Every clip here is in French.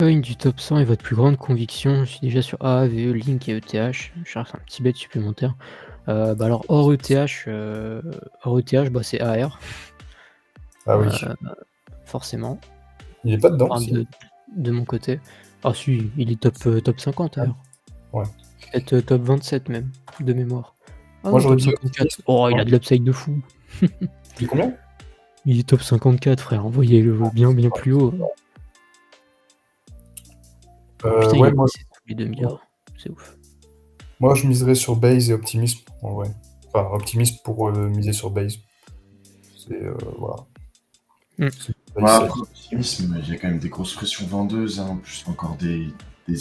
Coin du top 100 est votre plus grande conviction? Je suis déjà sur A, VE, Link et ETH. Je cherche un petit bet supplémentaire. Alors hors ETH, bah, c'est AR, Ah oui. forcément. Il est pas dedans Enfin aussi? de mon côté. Ah si, il est top 50 AR. Ouais. Peut-être, top 27 même, de mémoire. Ah Moi non, j'aurais top dit 54. optimisme. Oh, il Ouais. a de l'upside de fou. Il est combien? Il est top 54 frère, envoyez-le bien plus haut. Putain, il Ouais, a moi, passé tous les 2 milliards. C'est ouf. moi je miserais sur Base et optimisme en vrai. Enfin, optimisme pour miser sur Base. C'est voilà. Mmh. C'est Ouais, Base après, safe. optimisme, il y a quand même des grosses pressions vendeuses, hein, plus encore des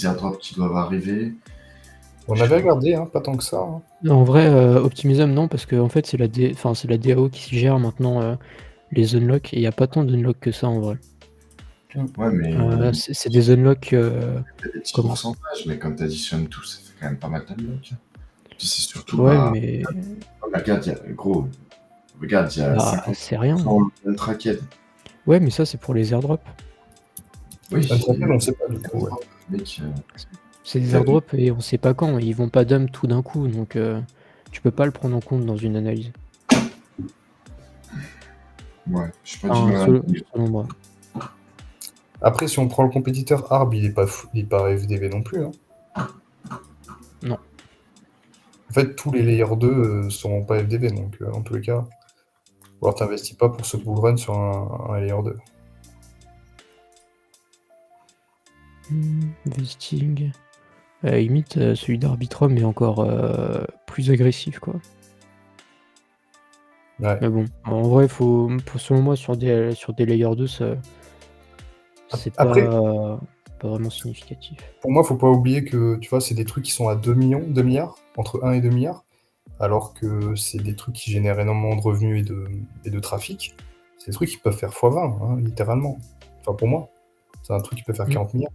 airdrops qui doivent arriver. On avait regardé, hein, pas tant que ça. Hein. En vrai, Optimism non, parce qu'en fait c'est la DAO qui gère maintenant, les unlocks et il y a pas tant d'unlocks que ça en vrai. Ouais, mais C'est des unlocks, il y a des petits comment? pourcentages, mais comme tu additionnes tout, ça fait quand même pas mal d'unlocks. Puis c'est surtout, Ouais, mais regarde, regarde, il y a c'est rien. 50% d'untracked. Ouais, mais ça c'est pour les airdrops. Oui, Untracked, on sait pas du coup. Ouais. mec, C'est des airdrops et on sait pas quand, ils vont pas dump tout d'un coup, donc tu peux pas le prendre en compte dans une analyse. ouais, je suis pas du Enfin, mal. selon moi. Après, si on prend le compétiteur Arb, il est pas FDV non plus. Hein. Non. En fait, tous les layers 2 sont pas FDV, donc en tous les cas, alors t'investis pas pour ce bull run sur un layer 2. Vesting. Limite, celui d'Arbitrum est encore plus agressif, quoi. Ouais. Mais bon, en vrai, selon moi, sur des layers 2, c'est Après, pas vraiment significatif. pour moi, faut pas oublier que tu vois, c'est des trucs qui sont à 2 milliards, entre 1 et 2 milliards, alors que c'est des trucs qui génèrent énormément de revenus et de trafic. C'est des trucs qui peuvent faire x20, hein, littéralement. Enfin, pour moi, c'est un truc qui peut faire 40 milliards.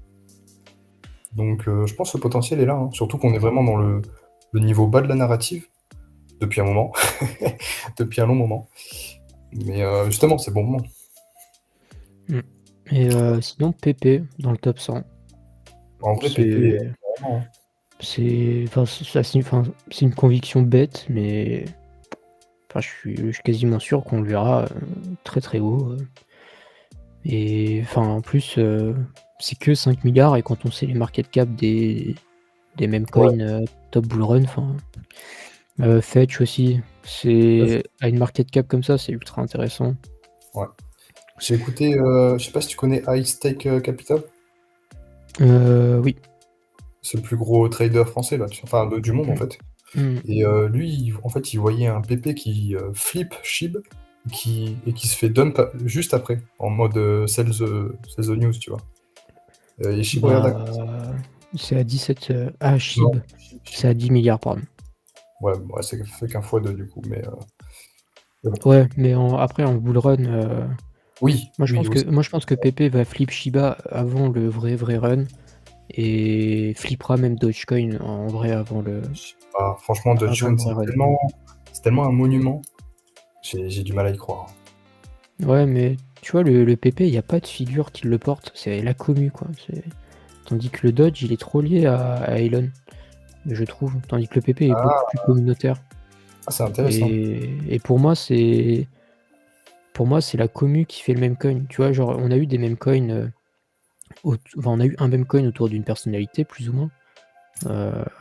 Donc, je pense que le potentiel est là, hein. Surtout qu'on est vraiment dans le niveau bas de la narrative depuis un moment, depuis un long moment. Mais justement, c'est bon moment. Et sinon, PP dans le top 100. En vrai, PP, vraiment, hein. C'est une conviction bête, mais je suis quasiment sûr qu'on le verra très très haut. Et enfin, en plus, c'est que 5 milliards et quand on sait les market cap des mêmes coins top bull run, Fetch aussi, c'est à une market cap comme ça, c'est ultra intéressant. Ouais. J'ai écouté, je sais pas si tu connais Ice Take Capital. Oui. C'est le plus gros trader français là, enfin du monde en fait. Et lui, en fait, il voyait un PP qui flip SHIB et qui se fait dump juste après, en mode sell the news, tu vois. Et SHIB regarde C'est à 17. SHIB, c'est à 10 milliards, pardon. Ouais, ça fait qu'un fois deux du coup, mais bon. Ouais, mais après en bull run, oui, moi je pense que PP va flip Shiba avant le vrai run et flippera même Dogecoin en vrai avant le. Franchement, Dogecoin, vrai run. c'est tellement un monument. J'ai du mal à y croire. Ouais, mais tu vois, le PP, il n'y a pas de figure qui le porte, c'est la commu, quoi. Tandis que le Dodge, il est trop lié à Elon, je trouve. Tandis que le PP est beaucoup plus communautaire. Ah, c'est intéressant. Et pour moi, c'est la commu qui fait le meme coin. Tu vois, genre, on a eu des meme coins. On a eu un meme coin autour d'une personnalité, plus ou moins.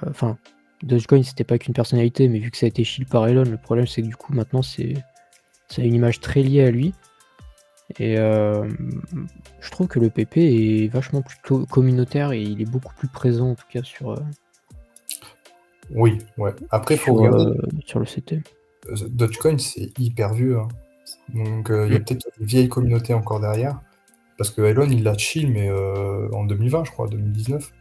Enfin, Dogecoin, c'était pas qu'une personnalité, mais vu que ça a été shield par Elon, le problème, c'est que du coup, maintenant, ça a une image très liée à lui. Et je trouve que le PP est vachement plus communautaire et il est beaucoup plus présent, en tout cas, sur. Oui, ouais. Après, il faut regarder. Sur le CT. Dogecoin, c'est hyper vieux. Hein. Donc, il y a peut-être une vieille communauté encore derrière. Parce que Elon, il l'a chill, mais en 2020, je crois, 2019.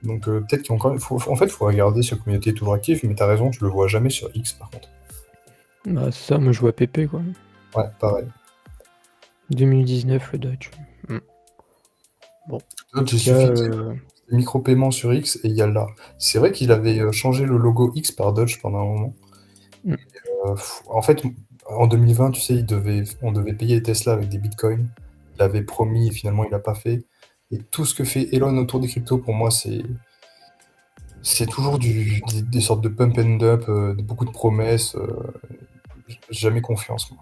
Donc, peut-être qu'il y a encore. En fait, il faut regarder si la communauté est toujours active, mais t'as raison, je le vois jamais sur X, par contre. Bah, ça, moi, je vois PP, quoi. Ouais, pareil. 2019, le Dodge. Bon. Dodge, il suffit de micro-paiement sur X et il y a là. C'est vrai qu'il avait changé le logo X par Dodge pendant un moment. En fait, en 2020, tu sais, on devait payer Tesla avec des bitcoins. Il avait promis et finalement il l'a pas fait. Et tout ce que fait Elon autour des cryptos, pour moi, c'est toujours des sortes de pump and dump, beaucoup de promesses. J'ai jamais confiance, moi.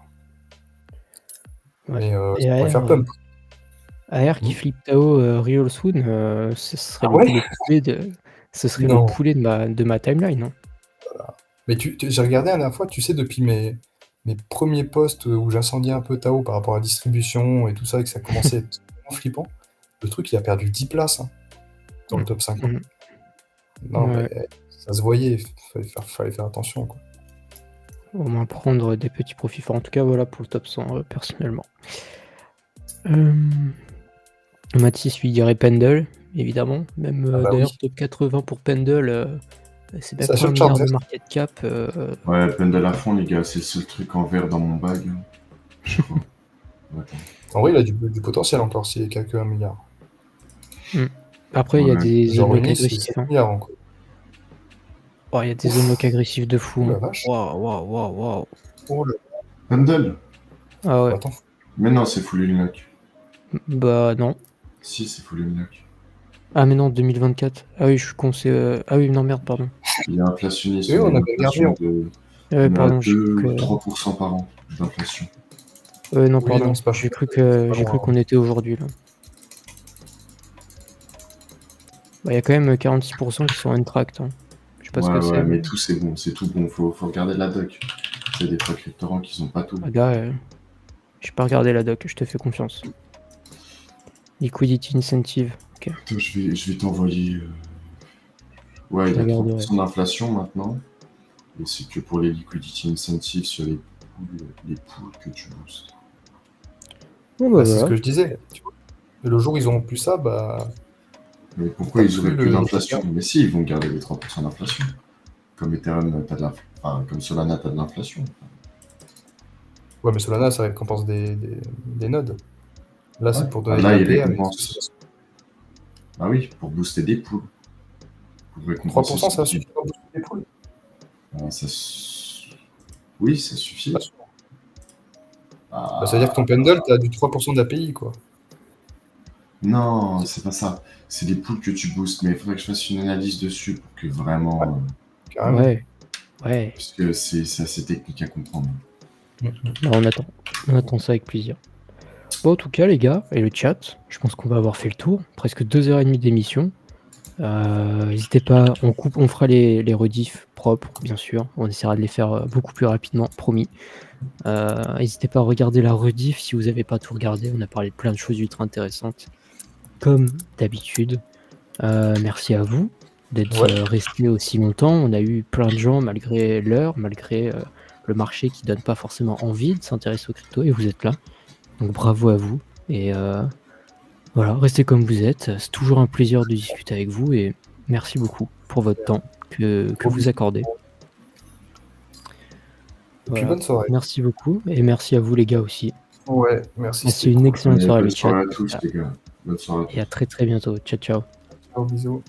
Ouais. Mais Et ça pourrait faire AR, pump. AR qui flippe Tao Real Soon, ce serait Ah ouais? le poulet de, ce serait le Non. poulet de ma timeline. Hein. Mais j'ai regardé la dernière fois, tu sais, depuis mes premiers posts où j'incendiais un peu Tao par rapport à la distribution et tout ça, et que ça commençait à être vraiment flippant, le truc, il a perdu 10 places hein, dans le top 50. Mm. Non, Ouais. mais ça se voyait, fallait faire attention, quoi. Au moins prendre des petits profits forts. En tout cas, voilà pour le top 100, personnellement. Mathis lui dirait Pendle, évidemment. Même bah d'ailleurs, oui. top 80 pour Pendle, c'est même Ça pas 1 achète milliard Charter. de market cap. Ouais, Pendle à fond, les gars, c'est le seul truc en vert dans mon bag. Hein. Je crois. Attends. En vrai, il a du potentiel encore s'il est qu'à que 1 milliard. Après, il y a Ouais. des Genre unlock Uni, c'est agressifs. 7 milliards encore. Oh, il y a des Ouf. unlock agressifs de fou. Oh la Hein. vache. Waouh. Oh là. Pendle? Ah ouais. Attends. Mais non, c'est full unlock. Bah non. Si, c'est full unlock. Ah mais non, 2024. Ah oui, je suis con. Ah oui, non, merde, pardon. Il y a inflationniste, Oui, il y a on une avait regardé. inflation de Ouais, pardon, j'ai 2 cru ou que... 3% par an d'inflation. non, Oui, pardon. non, c'est pas J'ai faux. cru C'est pas loin. qu'on était aujourd'hui, là. Bah, il y a quand même 46% qui sont untracked. Hein. Je sais pas ce que c'est. Ouais, mais tout c'est bon, c'est tout bon. Faut regarder la doc. C'est des fois cryptorants qui sont pas tout. Ah, gars, j'ai pas regardé la doc, je te fais confiance. Liquidity incentive. Ok. Attends, je vais t'envoyer. Ouais, il y a 3% d'inflation maintenant. Et c'est que pour les liquidity incentives sur les poules que tu boostes. Bon, bah, C'est voilà. ce que je disais. Tu vois. Et le jour où ils auront plus ça, bah. Mais pourquoi ils auraient plus plus le- d'inflation? Mais si, ils vont garder les 3% d'inflation. Comme Ethereum, t'as de l'inflation. Enfin, comme Solana, t'as de l'inflation. Ouais, mais Solana, ça récompense des nodes. Là, c'est pour donner Là, de il l'APR. récompense. Ah oui, pour booster des poules. Pour récompenser 3%, ça ceux qui- suffit pour booster les poules. Oui, ça suffit. Bah, ça veut dire que ton Pendle, t'as du 3% d'API, quoi. Non, c'est pas ça. C'est des poules que tu boostes, mais il faudrait que je fasse une analyse dessus pour que vraiment. Carrément. Ouais. Parce que c'est assez technique à comprendre. Bah, on attend ça avec plaisir. Bon, en tout cas, les gars, et le chat, je pense qu'on va avoir fait le tour. Presque 2h30 d'émission. N'hésitez pas, on fera les rediffs propres, bien sûr. On essaiera de les faire beaucoup plus rapidement, promis. N'hésitez pas à regarder la rediff si vous n'avez pas tout regardé. On a parlé de plein de choses ultra intéressantes, comme d'habitude. Merci à vous d'être restés aussi longtemps. On a eu plein de gens, malgré l'heure, malgré le marché qui donne pas forcément envie de s'intéresser aux cryptos, et vous êtes là. Donc bravo à vous. Et voilà, restez comme vous êtes. C'est toujours un plaisir de discuter avec vous, et merci beaucoup pour votre temps que vous accordez. Et puis bonne soirée. Merci beaucoup, et merci à vous les gars aussi. Ouais, merci. C'est une excellente soirée le chat. Bonne soirée à tous les gars. Bonne soirée à tous. Et à très très bientôt. Ciao ciao. Ciao, bisous.